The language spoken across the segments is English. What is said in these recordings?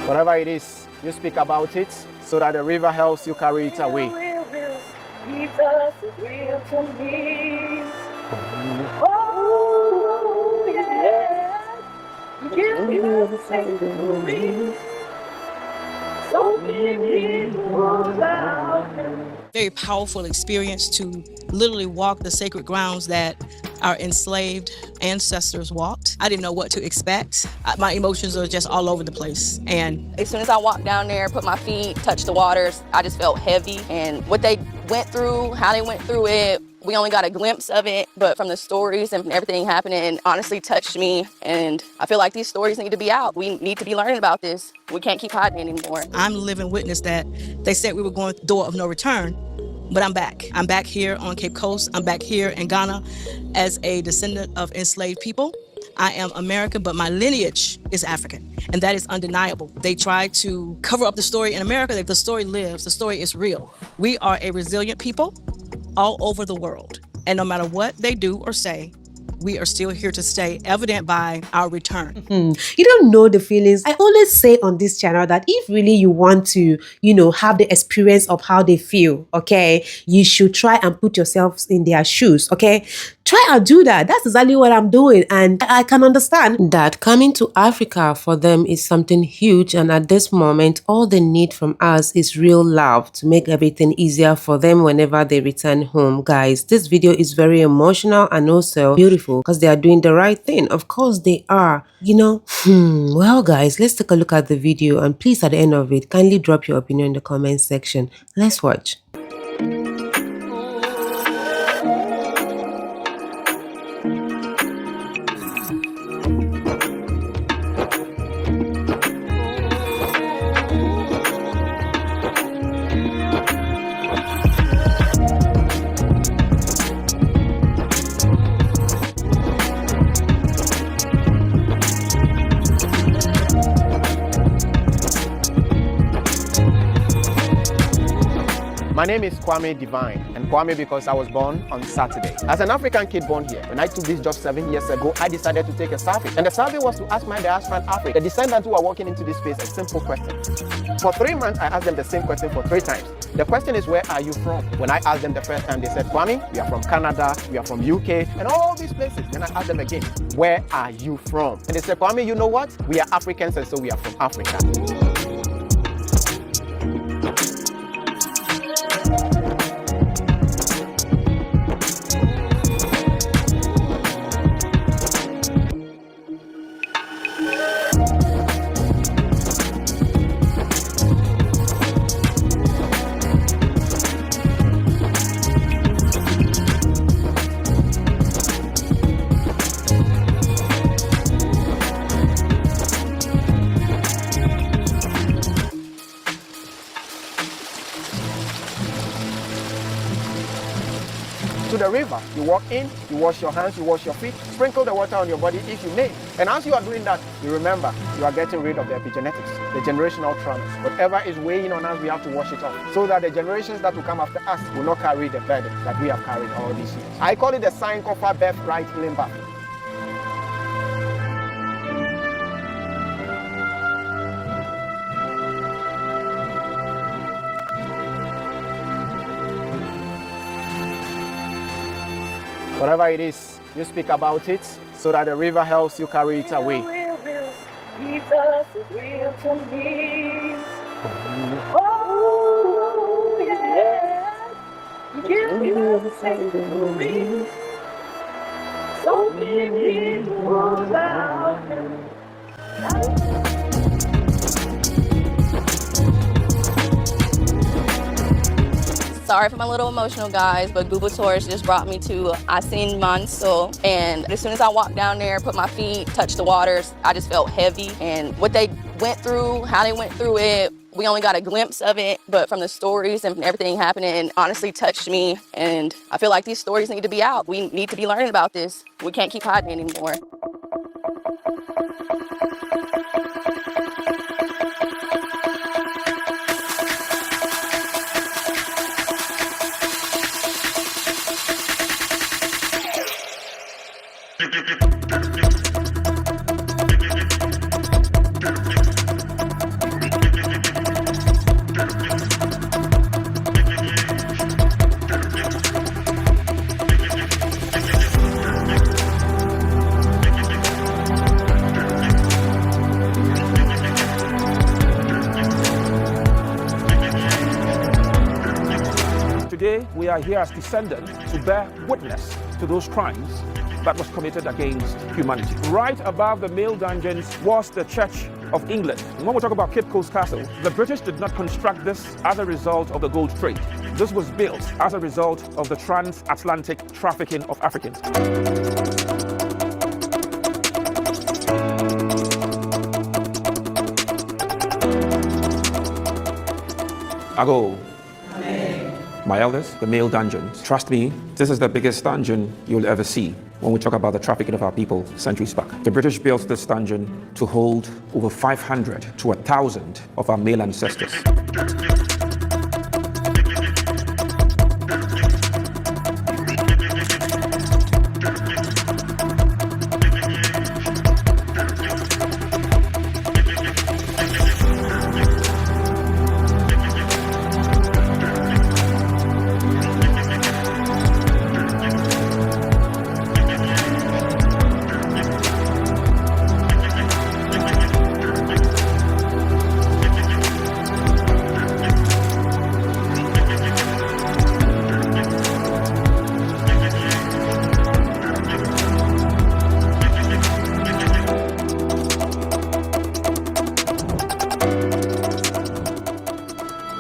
Whatever it is, you speak about it so that the river helps you carry it away. Jesus is real to me. Oh, yes. Jesus is to me. So many people out there. Very powerful experience to literally walk the sacred grounds that our enslaved ancestors walked. I didn't know what to expect. My emotions are just all over the place. And as soon as I walked down there, put my feet, touched the waters, I just felt heavy. And what they went through, how they went through it, we only got a glimpse of it, but from the stories and everything happening, honestly touched me. And I feel like these stories need to be out. We need to be learning about this. We can't keep hiding anymore. I'm the living witness that they said we were going through the door of no return, but I'm back. I'm back here on Cape Coast. I'm back here in Ghana as a descendant of enslaved people. I am American, but my lineage is African, and that is undeniable. They try to cover up the story in America. The story lives. The story is real. We are a resilient people all over the world, and no matter what they do or say, we are still here to stay, evident by our return. You don't know the feelings. I always say on this channel that if really you want to, have the experience of how they feel, okay, you should try and put yourselves in their shoes, okay? Try and do that. That's exactly what I'm doing. And I can understand that coming to Africa for them is something huge. And at this moment, all they need from us is real love to make everything easier for them whenever they return home. Guys, this video is very emotional and also beautiful because they are doing the right thing. Of course they are, Well, guys, let's take a look at the video. And please, at the end of it, kindly drop your opinion in the comment section. Let's watch. My name is Kwame Divine, and Kwame because I was born on Saturday. As an African kid born here, when I took this job 7 years ago, I decided to take a survey. And the survey was to ask my diaspora in Africa, the descendants who are walking into this space, a simple question. For 3 months, I asked them the same question for 3 times. The question is, where are you from? When I asked them the first time, they said, Kwame, we are from Canada, we are from UK, and all these places. Then I asked them again, where are you from? And they said, Kwame, you know what? We are Africans, and so we are from Africa. To the river, you walk in, you wash your hands, you wash your feet, sprinkle the water on your body if you may. And as you are doing that, you remember you are getting rid of the epigenetics, the generational traumas. Whatever is weighing on us, we have to wash it off so that the generations that will come after us will not carry the burden that we have carried all these years. I call it the Sankofa birthright limber. Whatever it is, you speak about it so that the river helps you carry it away. Jesus is real to me. Oh, yes. Jesus is to me. So many people out there. Sorry for my little emotional, guys, but Google Tours just brought me to Asin Manso. And as soon as I walked down there, put my feet, touched the waters, I just felt heavy. And what they went through, how they went through it, we only got a glimpse of it, but from the stories and everything happening, honestly touched me. And I feel like these stories need to be out. We need to be learning about this. We can't keep hiding anymore. are here as descendants to bear witness to those crimes that was committed against humanity. Right above the male dungeons was the Church of England. When we talk about Cape Coast Castle, the British did not construct this as a result of the gold trade. This was built as a result of the transatlantic trafficking of Africans. Ago. My elders, the male dungeons. Trust me, this is the biggest dungeon you'll ever see when we talk about the trafficking of our people centuries back. The British built this dungeon to hold over 500 to 1,000 of our male ancestors.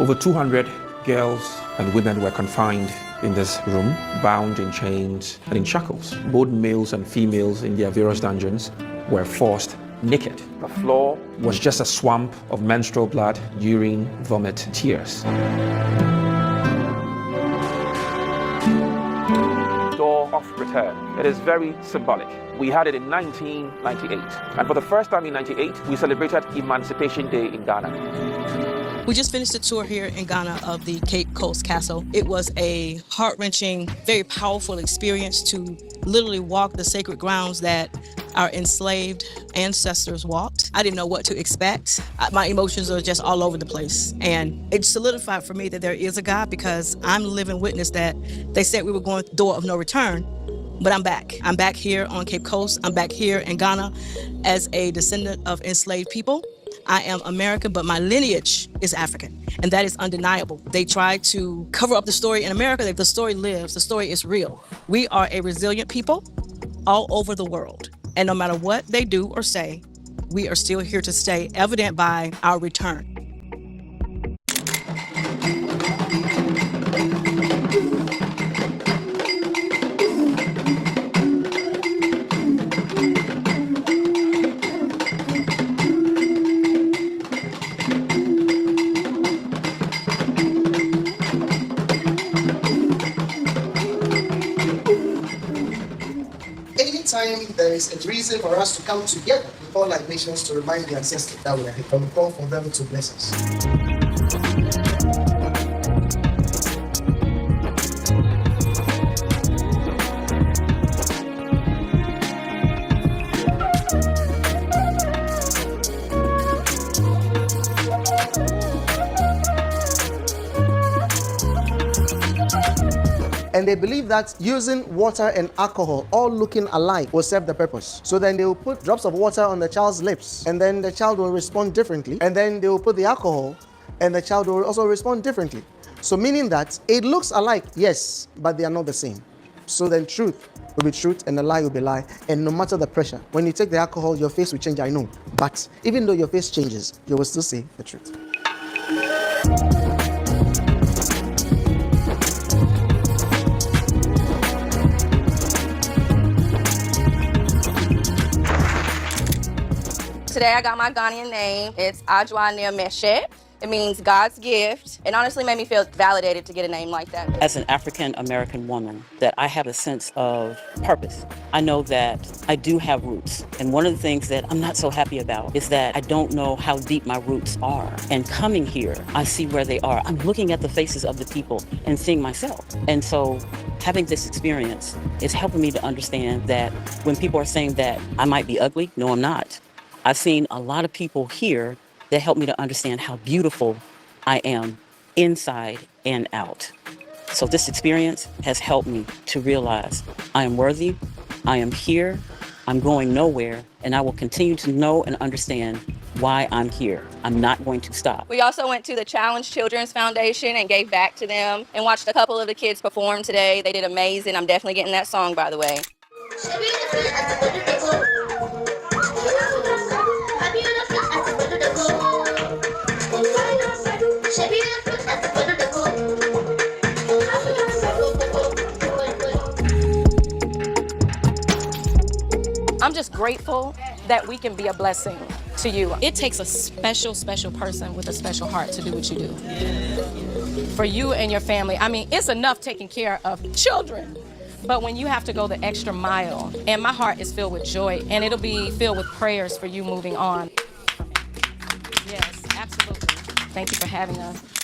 Over 200 girls and women were confined in this room, bound in chains and in shackles. Both males and females in their various dungeons were forced naked. The floor was just a swamp of menstrual blood, urine, vomit, tears. Door of return. It is very symbolic. We had it in 1998. And for the first time in 98, we celebrated Emancipation Day in Ghana. We just finished a tour here in Ghana of the Cape Coast Castle. It was a heart-wrenching, very powerful experience to literally walk the sacred grounds that our enslaved ancestors walked. I didn't know what to expect. My emotions are just all over the place. And it solidified for me that there is a God, because I'm living witness that they said we were going through the door of no return, but I'm back. I'm back here on Cape Coast. I'm back here in Ghana as a descendant of enslaved people. I am American, but my lineage is African, and that is undeniable. They try to cover up the story in America. That the story lives, the story is real. We are a resilient people all over the world, and no matter what they do or say, we are still here to stay, evident by our return. Anytime there is a reason for us to come together, we call like nations to remind the ancestors that we are here, and we call for them to bless us. And they believe that using water and alcohol, all looking alike, will serve the purpose. So then they will put drops of water on the child's lips, and then the child will respond differently. And then they will put the alcohol, and the child will also respond differently. So meaning that it looks alike, yes, but they are not the same. So then truth will be truth, and the lie will be lie. And no matter the pressure, when you take the alcohol, your face will change, I know. But even though your face changes, you will still say the truth. Today I got my Ghanaian name. It's Ajwa Meshe. It means God's gift. It honestly made me feel validated to get a name like that. As an African American woman, that I have a sense of purpose. I know that I do have roots. And one of the things that I'm not so happy about is that I don't know how deep my roots are. And coming here, I see where they are. I'm looking at the faces of the people and seeing myself. And so having this experience is helping me to understand that when people are saying that I might be ugly, no, I'm not. I've seen a lot of people here that help me to understand how beautiful I am inside and out. So this experience has helped me to realize I am worthy, I am here, I'm going nowhere, and I will continue to know and understand why I'm here. I'm not going to stop. We also went to the Challenge Children's Foundation and gave back to them and watched a couple of the kids perform today. They did amazing. I'm definitely getting that song, by the way. I'm just grateful that we can be a blessing to you. It takes a special, special person with a special heart to do what you do. For you and your family, I mean, it's enough taking care of children, but when you have to go the extra mile, and my heart is filled with joy, and it'll be filled with prayers for you moving on. Yes, absolutely. Thank you for having us.